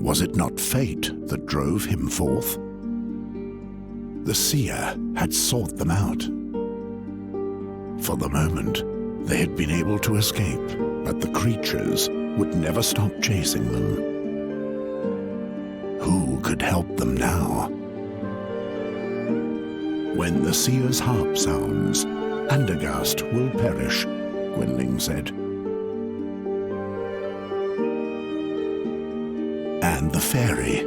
Was it not fate that drove him forth? The seer had sought them out. For the moment, they had been able to escape, but the creatures would never stop chasing them. Who could help them now? When the seer's harp sounds, Andergast will perish, Gwendling said. And the fairy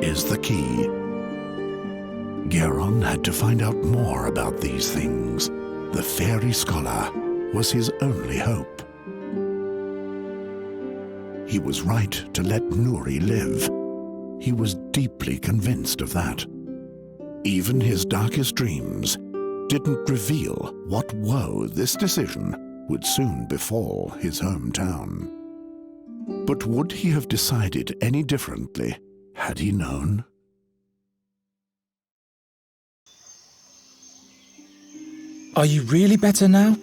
is the key. Geron had to find out more about these things. The fairy scholar was his only hope. He was right to let Nuri live. He was deeply convinced of that. Even his darkest dreams didn't reveal what woe this decision would soon befall his hometown. But would he have decided any differently had he known? Are you really better now?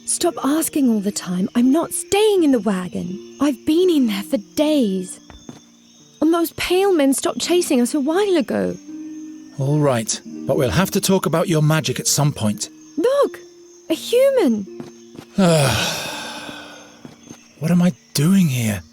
Stop asking all the time. I'm not staying in the wagon. I've been in there for days. And those pale men stopped chasing us a while ago. All right, but we'll have to talk about your magic at some point. Look! A human! What am I doing here?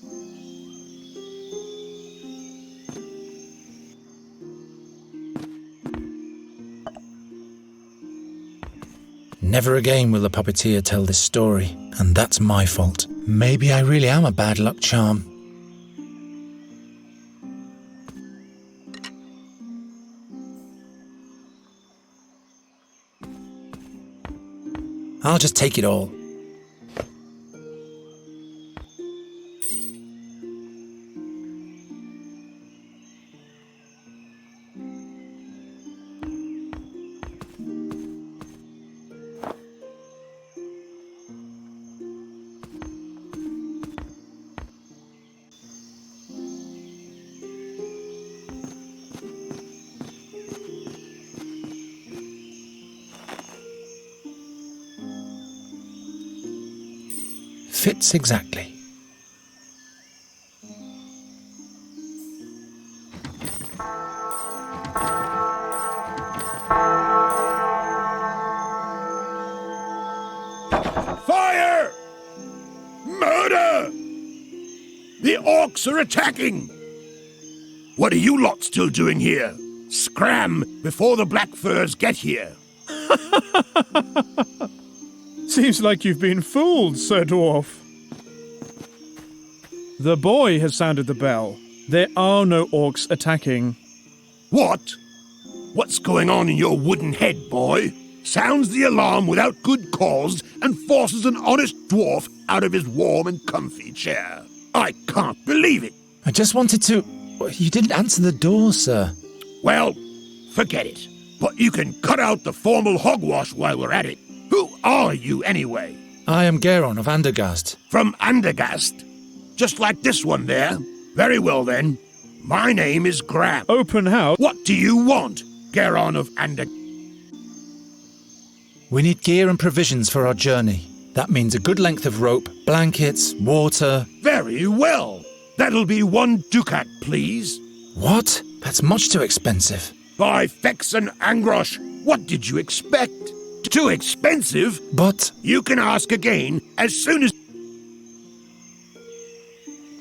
Never again will the puppeteer tell this story, and that's my fault. Maybe I really am a bad luck charm. I'll just take it all. Fits exactly. Fire! Murder! The orcs are attacking! What are you lot still doing here? Scram before the black furs get here. Seems like you've been fooled, Sir Dwarf. The boy has sounded the bell. There are no orcs attacking. What? What's going on in your wooden head, boy? Sounds the alarm without good cause and forces an honest dwarf out of his warm and comfy chair. I can't believe it. I just wanted to... You didn't answer the door, sir. Well, forget it. But you can cut out the formal hogwash while we're at it. Who are you, anyway? I am Geron of Andergast. From Andergast? Just like this one there? Very well, then. My name is Graham. Open house? What do you want, Geron of Andergast? We need gear and provisions for our journey. That means a good length of rope, blankets, water... Very well. That'll be 1 ducat, please. What? That's much too expensive. By Fex and Angrosh, what did you expect? Too expensive? But... You can ask again as soon as...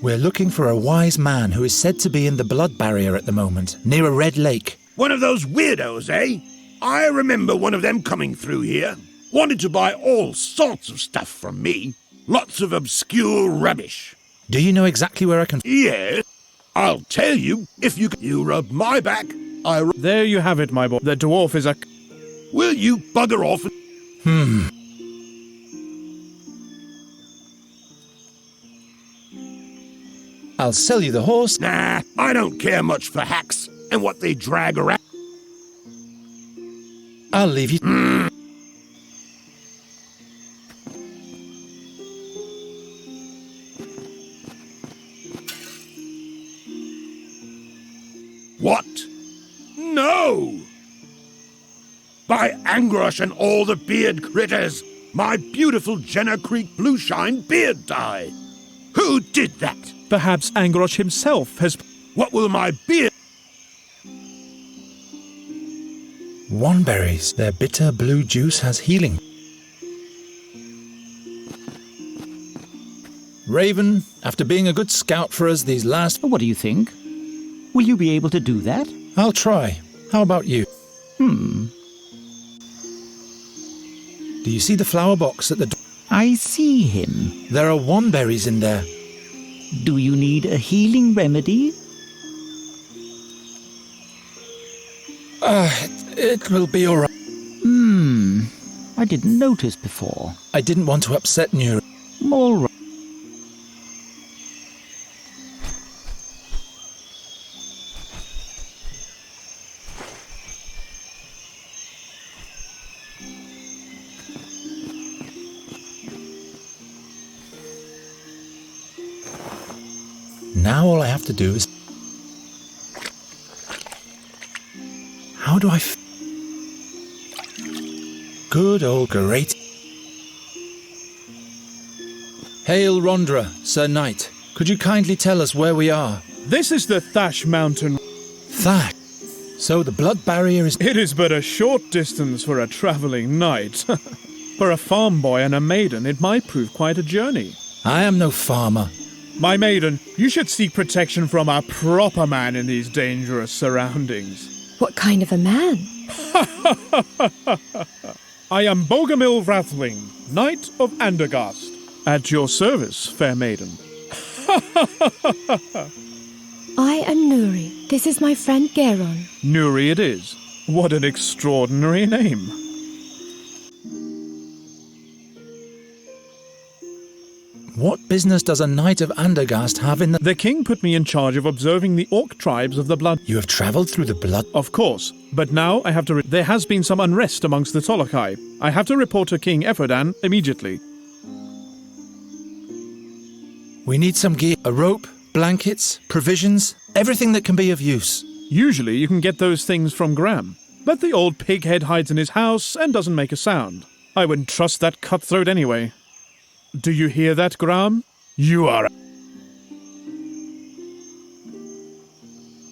We're looking for a wise man who is said to be in the blood barrier at the moment, near a red lake. One of those weirdos, eh? I remember one of them coming through here. Wanted to buy all sorts of stuff from me. Lots of obscure rubbish. Do you know exactly where I can... Yeah, I'll tell you if you... You rub my back, There you have it, my boy. The dwarf is a... Will you bugger off? I'll sell you the horse. Nah, I don't care much for hacks and what they drag around. I'll leave you... What? No! By Angrosh and all the beard critters, my beautiful Jenner Creek Blueshine beard dye. Who did that? Perhaps Angrosh himself has... What will my beard... Wandberries. Their bitter blue juice has healing. Raven, after being a good scout for us these last... What do you think? Will you be able to do that? I'll try. How about you? Do you see the flower box at the door? I see him. There are wandberries in there. Do you need a healing remedy? It will be all right. I didn't notice before. I didn't want to upset Nuri. All right. Now all I have to do is... How do I... Good old great... Hail Rondra, Sir Knight. Could you kindly tell us where we are? This is the Thash Mountain. Thatch. So the blood barrier is... It is but a short distance for a travelling knight. For a farm boy and a maiden, it might prove quite a journey. I am no farmer. My maiden, you should seek protection from a proper man in these dangerous surroundings. What kind of a man? I am Bogomil Vrathling, Knight of Andergast. At your service, fair maiden. I am Nuri. This is my friend Geron. Nuri it is. What an extraordinary name. What business does a knight of Andergast have in the... The king put me in charge of observing the orc tribes of the blood. You have travelled through the blood... Of course, but now I have to... There has been some unrest amongst the Tolokai. I have to report to King Eferdan immediately. We need some gear. A rope, blankets, provisions, everything that can be of use. Usually you can get those things from Graham, but the old pighead hides in his house and doesn't make a sound. I wouldn't trust that cutthroat anyway. Do you hear that, Graham? You are...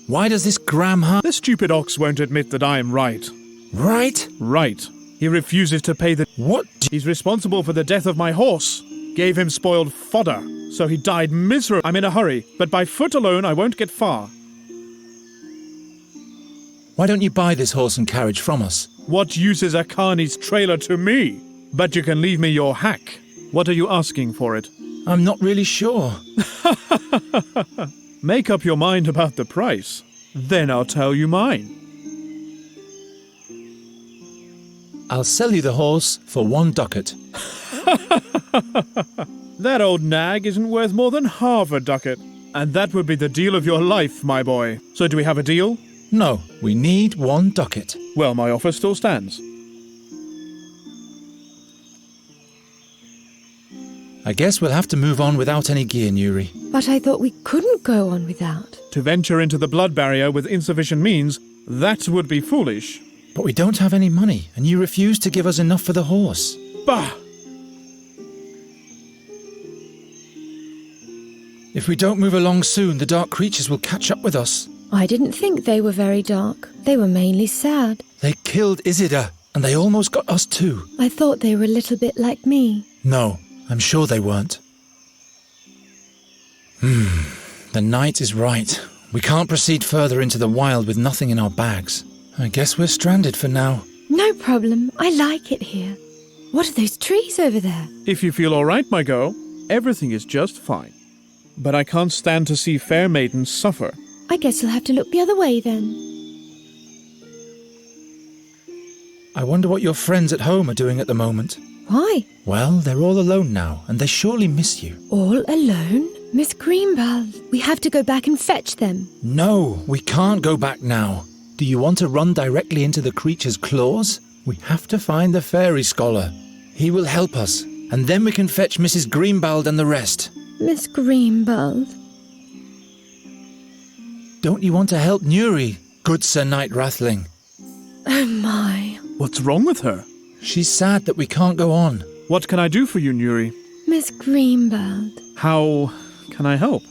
Why does this Graham have... The stupid ox won't admit that I am right. Right? Right. He refuses to pay the... What? He's responsible for the death of my horse. Gave him spoiled fodder, so he died miserably. I'm in a hurry, but by foot alone I won't get far. Why don't you buy this horse and carriage from us? What use is a carney's trailer to me? But you can leave me your hack. What are you asking for it? I'm not really sure. Make up your mind about the price. Then I'll tell you mine. I'll sell you the horse for 1 ducat. That old nag isn't worth more than half a ducat. And that would be the deal of your life, my boy. So do we have a deal? No, we need 1 ducat. Well, my offer still stands. I guess we'll have to move on without any gear, Nuri. But I thought we couldn't go on without. To venture into the blood barrier with insufficient means, that would be foolish. But we don't have any money, and you refuse to give us enough for the horse. Bah! If we don't move along soon, the dark creatures will catch up with us. I didn't think they were very dark. They were mainly sad. They killed Isidore, and they almost got us too. I thought they were a little bit like me. No, I'm sure they weren't. The knight is right. We can't proceed further into the wild with nothing in our bags. I guess we're stranded for now. No problem. I like it here. What are those trees over there? If you feel all right, my girl, everything is just fine. But I can't stand to see fair maidens suffer. I guess you'll have to look the other way then. I wonder what your friends at home are doing at the moment. Why? Well, they're all alone now, and they surely miss you. All alone? Miss Greenbald, we have to go back and fetch them. No, we can't go back now. Do you want to run directly into the creature's claws? We have to find the fairy scholar. He will help us, and then we can fetch Mrs. Greenbald and the rest. Miss Greenbald? Don't you want to help Nuri, good Sir Knight Rathling? Oh my. What's wrong with her? She's sad that we can't go on. What can I do for you, Nuri? Miss Greenbald. How can I help?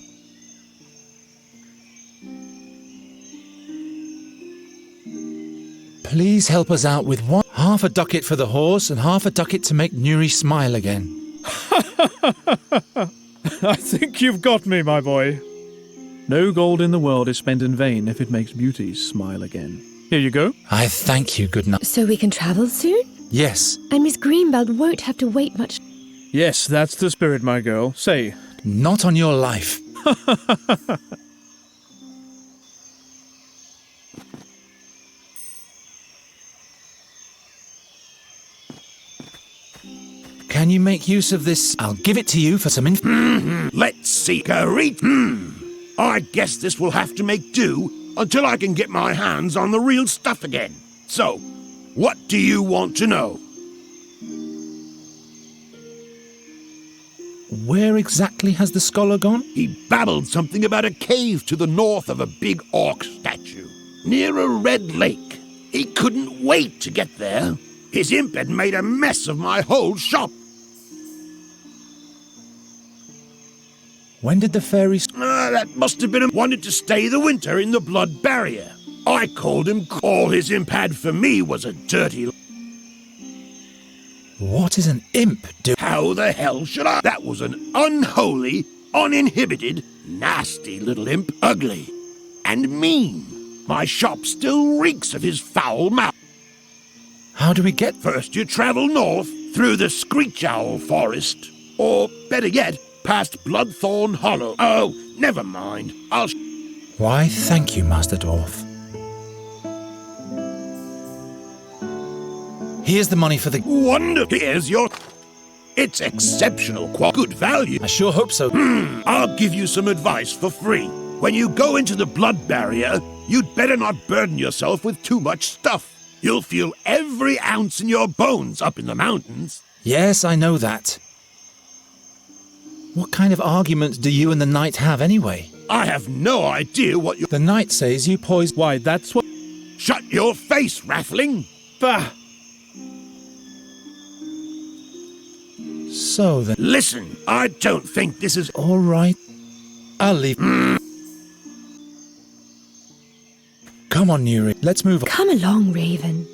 Please help us out with one. Half a ducat for the horse and half a ducat to make Nuri smile again. I think you've got me, my boy. No gold in the world is spent in vain if it makes beauty smile again. Here you go. I thank you, good night. So we can travel soon? Yes, And Miss Greenbelt won't have to wait much. Yes, that's the spirit, my girl. Say, not on your life. Can you make use of this? I'll give it to you for some Let's see, Karit. I guess this will have to make do until I can get my hands on the real stuff again. So, what do you want to know? Where exactly has the scholar gone? He babbled something about a cave to the north of a big orc statue, near a red lake. He couldn't wait to get there. His imp had made a mess of my whole shop. When did the fairies... That must have been him. Wanted to stay the winter in the blood barrier. I called him. All his imp had for me was a dirty... What is an imp do? How the hell should I? That was an unholy, uninhibited, nasty little imp. Ugly and mean. My shop still reeks of his foul mouth. How do we get... First you travel north through the Screech Owl Forest. Or, better yet, past Bloodthorn Hollow. Oh, never mind. Why, thank you, Master Dwarf. Here's the money for the... Wonder. Here's your... It's exceptional good value. I sure hope so. I'll give you some advice for free. When you go into the blood barrier, you'd better not burden yourself with too much stuff. You'll feel every ounce in your bones up in the mountains. Yes, I know that. What kind of argument do you and the knight have anyway? I have no idea what you... The knight says you poisoned... why, that's what... Shut your face, Raffling! Bah! So then... Listen, I don't think this is... All right. I'll leave... Come on, Nuri. Let's move on. Come along, Raven.